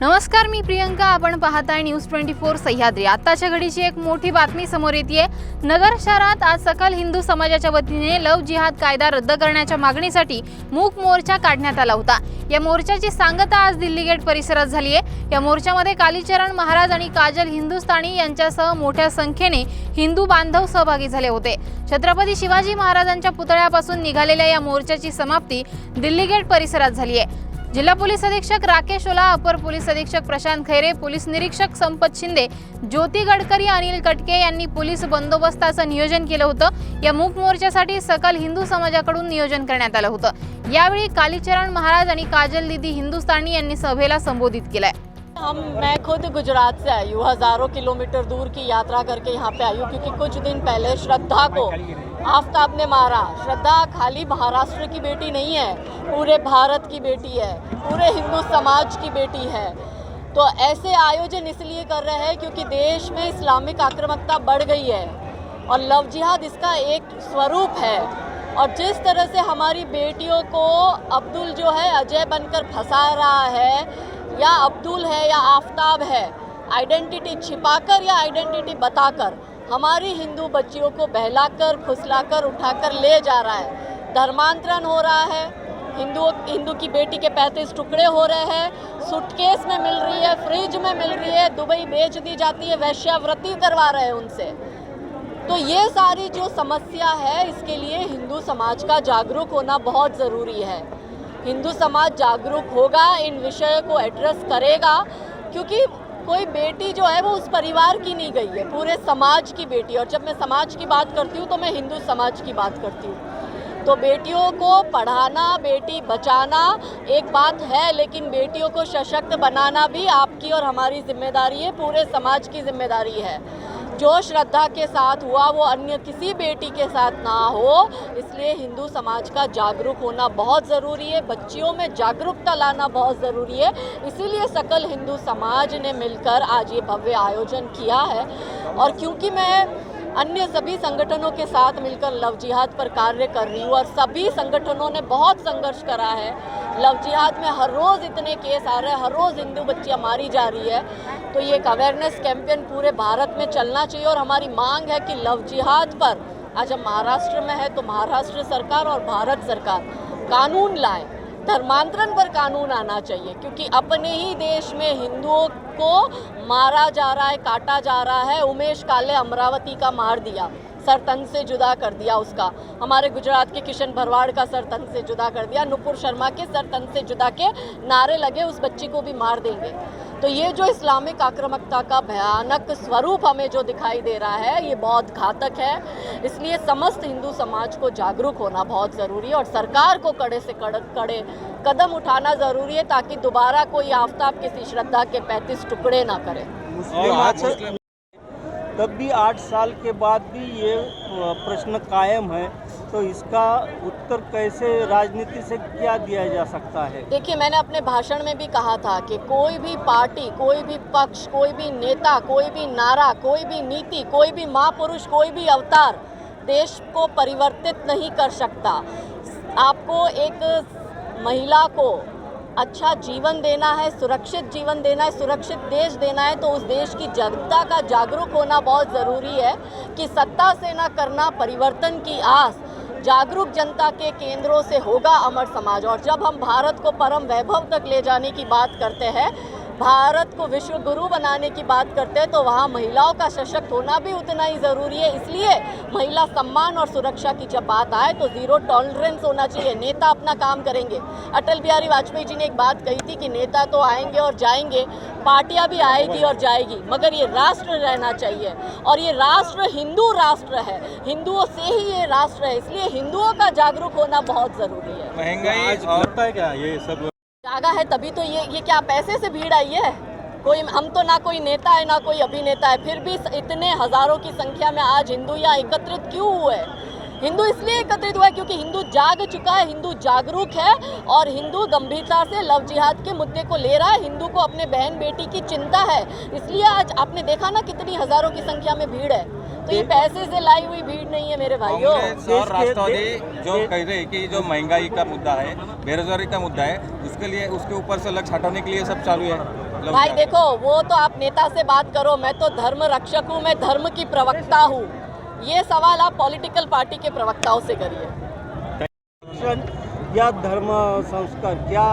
नमस्कार, मी प्रियंका. आपण पाहताय न्यूज 24 सह्याद्री. आताच्या घडीची एक मोठी बातमी समोर येते. नगर शहरात आज सकल हिंदू समाजाच्या वतीने लव जिहाद कायदा रद्द करण्याच्या मागणीसाठी मूक मोर्चा काढण्यात आला होता. या मोर्चाची सांगता आज दिल्ली गेट परिसरात झाली आहे. या मोर्चामध्ये कालीचरण महाराज आणि काजल हिंदुस्तानी यांच्यासह मोठ्या संख्येने हिंदू बांधव सहभागी झाले होते. छत्रपती शिवाजी महाराजांच्या पुतळ्यापासून निघालेल्या या मोर्चाची समाप्ती दिल्ली गेट परिसरात झाली आहे. जिल्हा पोलीस अधीक्षक राकेश ओला, अपर पोलीस अधीक्षक प्रशांत खैरे, पोलीस निरीक्षक संपत शिंदे, ज्योती गडकरी, अनिल कटके यांनी पोलीस बंदोबस्ताचं नियोजन केलं होतं. या मूक मोर्चासाठी सकल हिंदू समाजाकडून नियोजन करण्यात आलं होतं. यावेळी कालीचरण महाराज आणि काजल दीदी हिंदुस्तानी यांनी सभेला संबोधित केलंय. मैं खुद गुजरात से आई हूँ, हज़ारों किलोमीटर दूर की यात्रा करके यहाँ पे आई हूँ क्योंकि कुछ दिन पहले श्रद्धा को आफताब ने मारा. श्रद्धा खाली महाराष्ट्र की बेटी नहीं है, पूरे भारत की बेटी है, पूरे हिंदू समाज की बेटी है. तो ऐसे आयोजन इसलिए कर रहे हैं क्योंकि देश में इस्लामिक आक्रामकता बढ़ गई है और लव जिहाद इसका एक स्वरूप है. और जिस तरह से हमारी बेटियों को अब्दुल जो है अजय बनकर फंसा रहा है, या अब्दुल है या आफताब है, आइडेंटिटी छिपाकर या आइडेंटिटी बताकर हमारी हिंदू बच्चियों को बहलाकर, फुसलाकर, उठाकर ले जा रहा है. धर्मांतरण हो रहा है, हिंदू की बेटी के 35 टुकड़े हो रहे हैं, सूटकेस में मिल रही है, फ्रिज में मिल रही है, दुबई बेच दी जाती है, वैश्यावृत्ति करवा रहे हैं उनसे. तो ये सारी जो समस्या है, इसके लिए हिंदू समाज का जागरूक होना बहुत ज़रूरी है. हिंदू समाज जागरूक होगा, इन विषयों को एड्रेस करेगा, क्योंकि कोई बेटी जो है वो उस परिवार की नहीं गई है, पूरे समाज की बेटी. और जब मैं समाज की बात करती हूँ तो मैं हिंदू समाज की बात करती हूँ. तो बेटियों को पढ़ाना, बेटी बचाना एक बात है, लेकिन बेटियों को सशक्त बनाना भी आपकी और हमारी जिम्मेदारी है, पूरे समाज की जिम्मेदारी है. जो श्रद्धा के साथ हुआ वो अन्य किसी बेटी के साथ ना हो, इसलिए हिंदू समाज का जागरूक होना बहुत ज़रूरी है, बच्चियों में जागरूकता लाना बहुत ज़रूरी है. इसीलिए सकल हिंदू समाज ने मिलकर आज ये भव्य आयोजन किया है. और क्योंकि मैं अन्य सभी संगठनों के साथ मिलकर लव जिहाद पर कार्य कर रही हूँ और सभी संगठनों ने बहुत संघर्ष करा है. लव जिहाद में हर रोज़ इतने केस आ रहे हैं, हर रोज़ हिंदू बच्चियाँ मारी जा रही है. तो ये एक अवेयरनेस कैंपेन पूरे भारत में चलना चाहिए. और हमारी मांग है कि लव जिहाद पर आज हम महाराष्ट्र में है तो महाराष्ट्र सरकार और भारत सरकार कानून लाए. धर्मांतरण पर कानून आना चाहिए, क्योंकि अपने ही देश में हिंदुओं को मारा जा रहा है, काटा जा रहा है. उमेश काले अमरावती का मार दिया, सर तन से जुदा कर दिया उसका. हमारे गुजरात के किशन भरवाड़ का सर तन से जुदा कर दिया. नुपुर शर्मा के सर तन से जुदा के नारे लगे, उस बच्ची को भी मार देंगे. तो ये जो इस्लामिक आक्रामकता का भयानक स्वरूप हमें जो दिखाई दे रहा है, ये बहुत घातक है. इसलिए समस्त हिंदू समाज को जागरूक होना बहुत ज़रूरी है और सरकार को कड़े से कड़े कदम उठाना ज़रूरी है, ताकि दोबारा कोई आफताब किसी श्रद्धा के 35 टुकड़े ना करे. तब भी 8 साल के बाद भी ये प्रश्न कायम है, तो इसका उत्तर कैसे राजनीति से क्या दिया जा सकता है? देखिए, मैंने अपने भाषण में भी कहा था कि कोई भी पार्टी, कोई भी पक्ष, कोई भी नेता, कोई भी नारा, कोई भी नीति, कोई भी महापुरुष, कोई भी अवतार देश को परिवर्तित नहीं कर सकता. आपको एक महिला को अच्छा जीवन देना है, सुरक्षित जीवन देना है, सुरक्षित देश देना है, तो उस देश की जनता का जागरूक होना बहुत ज़रूरी है. कि सत्ता से न करना परिवर्तन की आस, जागरूक जनता के केंद्रों से होगा अमर समाज. और जब हम भारत को परम वैभव तक ले जाने की बात करते हैं, भारत को विश्व गुरु बनाने की बात करते हैं, तो वहाँ महिलाओं का सशक्त होना भी उतना ही ज़रूरी है. इसलिए महिला सम्मान और सुरक्षा की जब बात आए तो ज़ीरो टॉलरेंस होना चाहिए. नेता अपना काम करेंगे. अटल बिहारी वाजपेयी जी ने एक बात कही थी कि नेता तो आएंगे और जाएंगे, पार्टियां भी आएगी और जाएगी, मगर ये राष्ट्र रहना चाहिए. और ये राष्ट्र हिंदू राष्ट्र है, हिंदुओं से ही ये राष्ट्र है. इसलिए हिंदुओं का जागरूक होना बहुत ज़रूरी है. महंगाई लगता है क्या ये सब जागा है तभी तो ये क्या पैसे से भीड़ आई है? कोई, हम तो ना कोई नेता है ना कोई अभिनेता है, फिर भी इतने हज़ारों की संख्या में आज हिंदू यहाँ एकत्रित क्यों हुए? हिंदू इसलिए एकत्रित हुआ है क्योंकि हिंदू जाग चुका है, हिंदू जागरूक है और हिंदू गंभीरता से लव जिहाद के मुद्दे को ले रहा है. हिंदू को अपने बहन बेटी की चिंता है, इसलिए आज आपने देखा ना कितनी हज़ारों की संख्या में भीड़ है. तो ये पैसे से लाई हुई भीड़ नहीं है मेरे भाइयों. और राष्ट्रवादी जो कह रहे हैं कि जो महंगाई का मुद्दा है, बेरोजगारी का मुद्दा है, उसके लिए उसके ऊपर से लक्ष्य हटाने के लिए सब चालू है. भाई देखो, वो तो आप नेता से बात करो, मैं तो धर्म रक्षक हूँ, मैं धर्म की प्रवक्ता हूँ। ये सवाल आप पॉलिटिकल पार्टी के प्रवक्ताओं से करिए। या धर्म संस्कार क्या?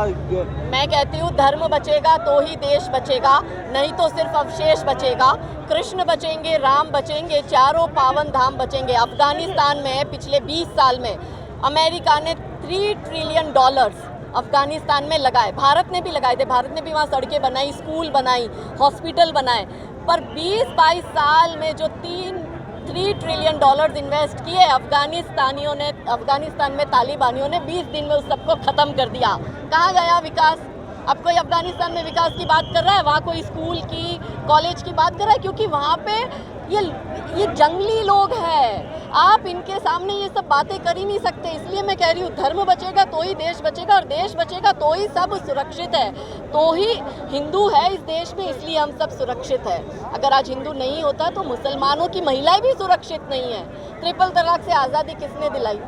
मैं कहती हूँ धर्म बचेगा तो ही देश बचेगा, नहीं तो सिर्फ अवशेष बचेगा। कृष्ण बचेंगे, राम बचेंगे, चारों पावन धाम बचेंगे। अफगानिस्तान में पिछले 20 साल में अमेरिका ने $3 ट्रिलियन अफगानिस्तान में लगाए, भारत ने भी लगाए थे। भारत ने भी वहाँ सड़कें बनाई, स्कूल बनाई, हॉस्पिटल बनाए। पर 20-22 साल में जो $3 ट्रिलियन इन्वेस्ट किए अफगानिस्तानियों ने, अफगानिस्तान में तालिबानियों ने 20 दिन में उस सबको ख़त्म कर दिया। कहाँ गया विकास? अब कोई अफगानिस्तान में विकास की बात कर रहा है? वहाँ कोई स्कूल की, कॉलेज की बात कर रहा है? क्योंकि वहाँ पे ये जंगली लोग हैं। आप इनके सामने ये सब बातें कर ही नहीं सकते। इसलिए मैं कह रही हूँ धर्म बचेगा तो ही देश बचेगा, और देश बचेगा तो ही सब सुरक्षित है, तो ही हिंदू है इस देश में, इसलिए हम सब सुरक्षित है। अगर आज हिंदू नहीं होता तो मुसलमानों की महिलाएं भी सुरक्षित नहीं है। ट्रिपल तलाक से आज़ादी किसने दिलाई?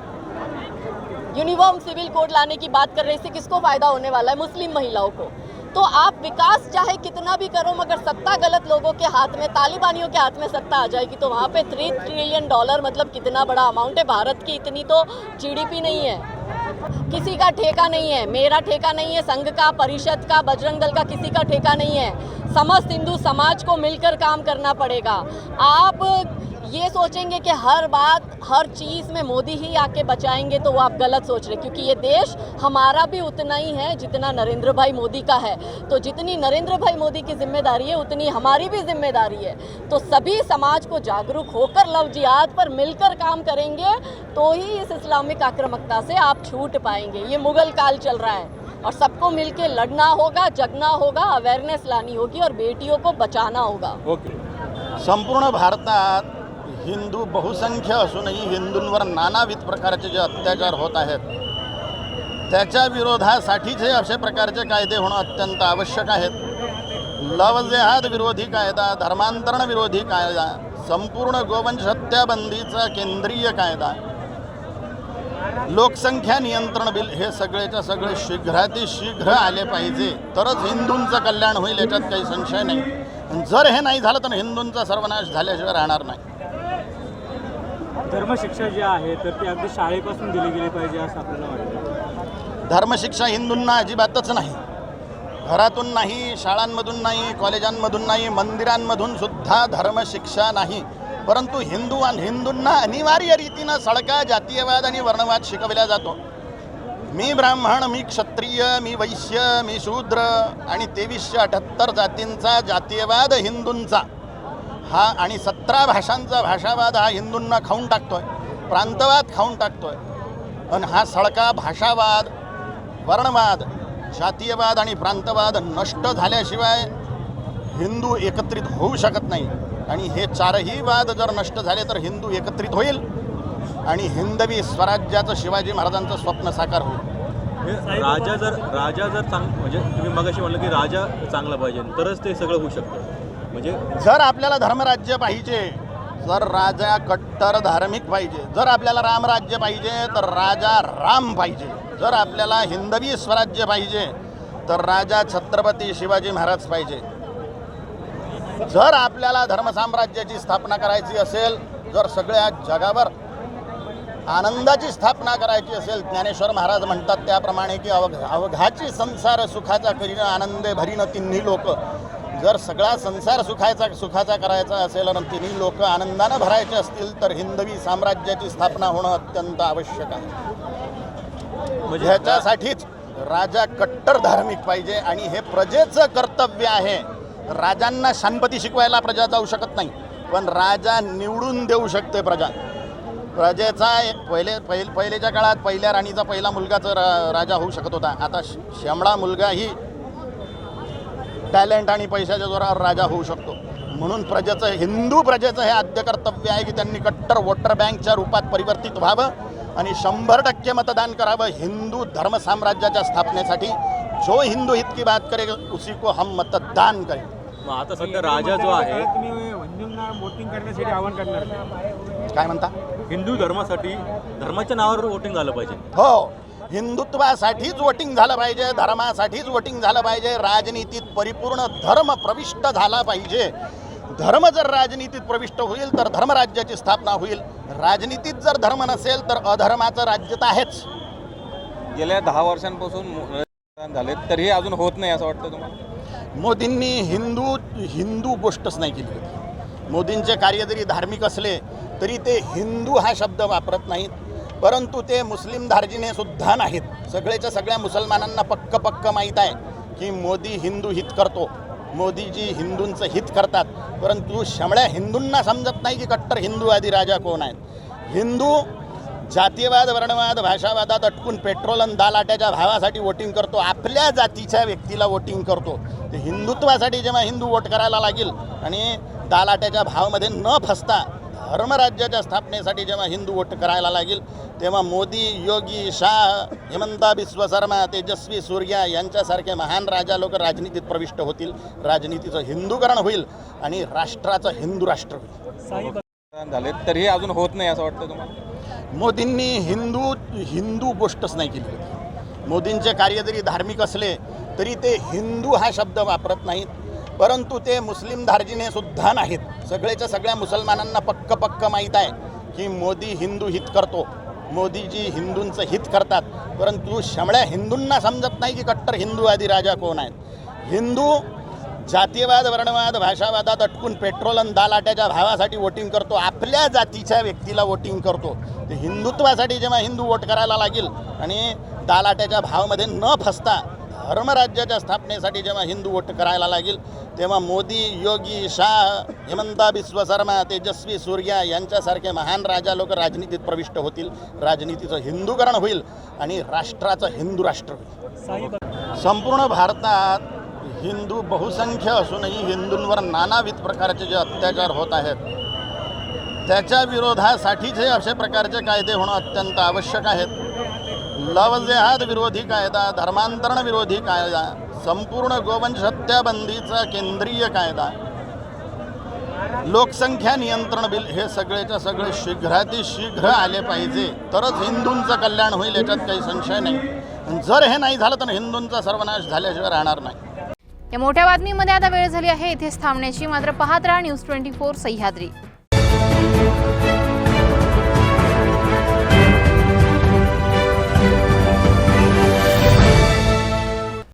यूनिफॉर्म सिविल कोड लाने की बात कर रहे, इससे किसको फायदा होने वाला है? मुस्लिम महिलाओं को। तो आप विकास चाहे कितना भी करो, मगर सत्ता गलत लोगों के हाथ में, तालिबानियों के हाथ में सत्ता आ जाएगी तो वहाँ पे $3 ट्रिलियन मतलब कितना बड़ा अमाउंट है। भारत की इतनी तो जीडीपी नहीं है। किसी का ठेका नहीं है, मेरा ठेका नहीं है, संघ का, परिषद का, बजरंग दल का, किसी का ठेका नहीं है। समस्त हिंदू समाज को मिलकर काम करना पड़ेगा। आप ये सोचेंगे कि हर बात, हर चीज़ में मोदी ही आके बचाएंगे तो वो आप गलत सोच रहे, क्योंकि ये देश हमारा भी उतना ही है जितना नरेंद्र भाई मोदी का है। तो जितनी नरेंद्र भाई मोदी की जिम्मेदारी है उतनी हमारी भी जिम्मेदारी है। तो सभी समाज को जागरूक होकर लव जिहाद पर मिलकर काम करेंगे तो ही इस इस्लामिक आक्रामकता से आप छूट पाएंगे। ये मुगल काल चल रहा है और सबको मिलके लड़ना होगा, जगना होगा, अवेयरनेस लानी होगी और बेटियों को बचाना होगा। संपूर्ण भारतात हिंदू बहुसंख्य असूनही हिंदूंवर नानाविध प्रकारचे जे अत्याचार होत आहेत त्याच्या विरोधासाठीचे अशा प्रकारचे कायदे होणं अत्यंत आवश्यक आहेत। लव जिहाद विरोधी कायदा, धर्मांतरण विरोधी कायदा, संपूर्ण गोवंश हत्याबंदीचा केंद्रीय कायदा, लोकसंख्या नियंत्रण बिल, हे सगळेच्या सगळे शीघ्रातिशीघ्र आले पाहिजे तरच हिंदूंचं कल्याण होईल, याच्यात काही संशय नाही। जर हे नाही झालं तर हिंदूंचा सर्वनाश झाल्याशिवाय राहणार नाही। धर्मशिक्षा जी आहे तर ती अगदी शाळेपासून दिली गेली पाहिजे असं आपल्याला वाटतं। धर्मशिक्षा हिंदूंना अजिबातच नाही, घरातून नाही, शाळांमधून नाही, कॉलेजांमधून नाही, मंदिरांमधून सुद्धा धर्मशिक्षा नाही। परंतु हिंदूंना अनिवार्य रीतीनं सळका जातीयवाद आणि वर्णवाद शिकवला जातो। मी ब्राह्मण, मी क्षत्रिय, मी वैश्य, मी शूद्र आणि 2378 जातींचा जातीयवाद हिंदूंचा हा, आणि 17 भाषांचा भाषावाद हा हिंदूंना खाऊन टाकतोय, प्रांतवाद खाऊन टाकतोय। आणि हा सळका भाषावाद, वर्णवाद, जातीयवाद आणि प्रांतवाद नष्ट झाल्याशिवाय हिंदू एकत्रित होऊ शकत नाही। आणि हे चारही वाद जर नष्ट झाले तर हिंदू एकत्रित होईल आणि हिंदवी स्वराज्याचं, शिवाजी महाराजांचं स्वप्न साकार होईल। राजा जर म्हणजे तुम्ही मगाशी म्हणलं की राजा चांगला पाहिजे तरच ते सगळं होऊ शकतं। म्हणजे जर आपल्याला धर्मराज्य पाहिजे तर राजा कट्टर धार्मिक पाहिजे, जर आपल्याला रामराज्य पाहिजे तर राजा राम पाहिजे, जर आपल्याला हिंदवी स्वराज्य पाहिजे तर राजा छत्रपती शिवाजी महाराज पाहिजे, जर आपल्याला धर्मसाम्राज्याची स्थापना करायची असेल, जर सगळ्या जगावर आनंदाची स्थापना करायची असेल, ज्ञानेश्वर महाराज म्हणतात त्याप्रमाणे की अवघाची संसार सुखाचा करीन आनंदे भरीन तिन्ही लोक। जर सगळा संसार सुखाचा करायचा असेल आणि तिन्ही लोक आनंदानं भरायचे असतील तर हिंदवी साम्राज्याची स्थापना होणं अत्यंत आवश्यक आहे। म्हणजे ह्याच्यासाठीच राजा कट्टर धार्मिक पाहिजे आणि हे प्रजेचं कर्तव्य आहे। राजांना शांतपती शिकवायला प्रजा जाऊ शकत नाही, पण राजा निवडून देऊ शकते प्रजा। प्रजेचा पहिलेच्या काळात पहिल्या राणीचा पहिला मुलगाच राजा होऊ शकत होता, आता श्यामळा मुलगाही टॅलेंट आणि पैशाच्या जोरावर राजा होऊ शकतो। म्हणून प्रजेचं, हिंदू प्रजेचं हे आद्य कर्तव्य आहे की त्यांनी कट्टर वोटर बँकच्या रूपात परिवर्तित व्हावं आणि 100% मतदान करावं हिंदू धर्म साम्राज्याच्या स्थापनेसाठी। जो हिंदू हित की बात करे उसी को हम मतदान करें। आता सध्या राजा जो आहे, तुम्ही हिंदूंना वोटिंग करण्यासाठी आवाहन करणार काय म्हणता? हिंदू धर्मासाठी धर्माच्या नावावर वोटिंग झालं पाहिजे। हो, हिंदुत्वासाठीच वोटिंग झालं पाहिजे, धर्मासाठीच वोटिंग झालं पाहिजे, राजनीतीत परिपूर्ण धर्म प्रविष्ट झाला पाहिजे. धर्म जर राजनीतीत प्रविष्ट होईल तर धर्मराज्याची स्थापना होईल. राजनीतीत जर धर्म नसेल तर अधर्माचं राज्य तर आहेच. गेल्या 10 वर्षांपासून मतदान झाले तरीही अजून होत नाही असं वाटतं तुम्हाला? मोदींनी हिंदू गोष्टच नाही केली होती. मोदींचे कार्य जरी धार्मिक असले तरी ते हिंदू हा शब्द वापरत नाहीत, परंतु ते मुस्लिम धार्जिणे सुद्धा नाहीत. सगळेच्या सगळ्या मुसलमानांना पक्क माहीत आहे की मोदी हिंदू हित करतो, मोदीजी हिंदूंचं हित करतात. परंतु शमळ्या हिंदूंना समजत नाही की कट्टर हिंदूवादी राजा कोण आहेत. हिंदू जातीयवाद, वर्णवाद, भाषावादात अटकून पेट्रोल आणि दालाट्याच्या भावासाठी वोटिंग करतो, आपल्या जातीच्या व्यक्तीला वोटिंग करतो. ते हिंदुत्वासाठी जेव्हा हिंदू वोट करायला लागेल आणि दालाट्याच्या भावामध्ये न फसता धर्मराज्याच्या स्थापनेसाठी जेव्हा हिंदू वोट करायला लागेल तेव्हा मोदी, योगी, शाह, हिमंता बिस्व शर्मा, तेजस्वी सूर्या यांच्यासारखे महान राजा लोक राजनीतीत प्रविष्ट होतील. राजनीतीचं हिंदूकरण होईल आणि राष्ट्राचं हिंदू राष्ट्र होईल. मतदान झाले तरीही अजून होत नाही असं वाटतं तुम्हाला? मोदींनी हिंदू गोष्टच नाही केली होती. मोदींचे कार्य जरी धार्मिक असले तरी ते हिंदू हा शब्द वापरत नाहीत, परंतु ते मुस्लिम धार्जिणे सुद्धा नाहीत. सगळेच्या सगळ्या मुसलमानांना पक्क माहीत आहे की मोदी हिंदू हित करतो, मोदीजी हिंदूंचं हित करतात. परंतु शमळ्या हिंदूंना समजत नाही की कट्टर हिंदूवादी राजा कोण आहेत. हिंदू जातीयवाद, वर्णवाद, भाषावादात अटकून पेट्रोल आणि दालाट्याच्या भावासाठी वोटिंग करतो, आपल्या जातीच्या व्यक्तीला वोटिंग करतो. ते हिंदुत्वासाठी जेव्हा हिंदू वोट करायला लागेल आणि दालाट्याच्या भावामध्ये न फसता धर्मराज्याच्या स्थापनेसाठी जेव्हा हिंदू वोट करायला लागेल तेव्हा मोदी, योगी, शाह, हिमंता बिस्व शर्मा, तेजस्वी सूर्या यांच्यासारखे महान राजा लोक राजनीतीत प्रविष्ट होतील. राजनीतीचं हिंदूकरण होईल आणि राष्ट्राचं हिंदू राष्ट्र होईल. संपूर्ण भारतात हिंदू बहुसंख्य असूनही हिंदूंवर नानाविध प्रकारचे जे अत्याचार होत आहेत त्याच्या विरोधासाठीच हे अशा प्रकारचे कायदे होणं अत्यंत आवश्यक आहेत. लव जेहाद विरोधी कायदा, धर्मांतरण विरोधी कायदा, संपूर्ण गोवंश हत्याबंदीचा केंद्रीय कायदा, लोकसंख्या नियंत्रण बिल हे सगळेच्या सगळे शीघ्रातिशीघ्र आले पाहिजे तरच हिंदूंचं कल्याण होईल, याच्यात काही संशय नाही. जर हे नाही झालं तर हिंदूंचा सर्वनाश झाल्याशिवाय राहणार नाही. या मोठ्या बातमीमध्ये आता वेळ झाली आहे इथेच थांबण्याची. मात्र पाहत राहा न्यूज 24 सह्याद्री.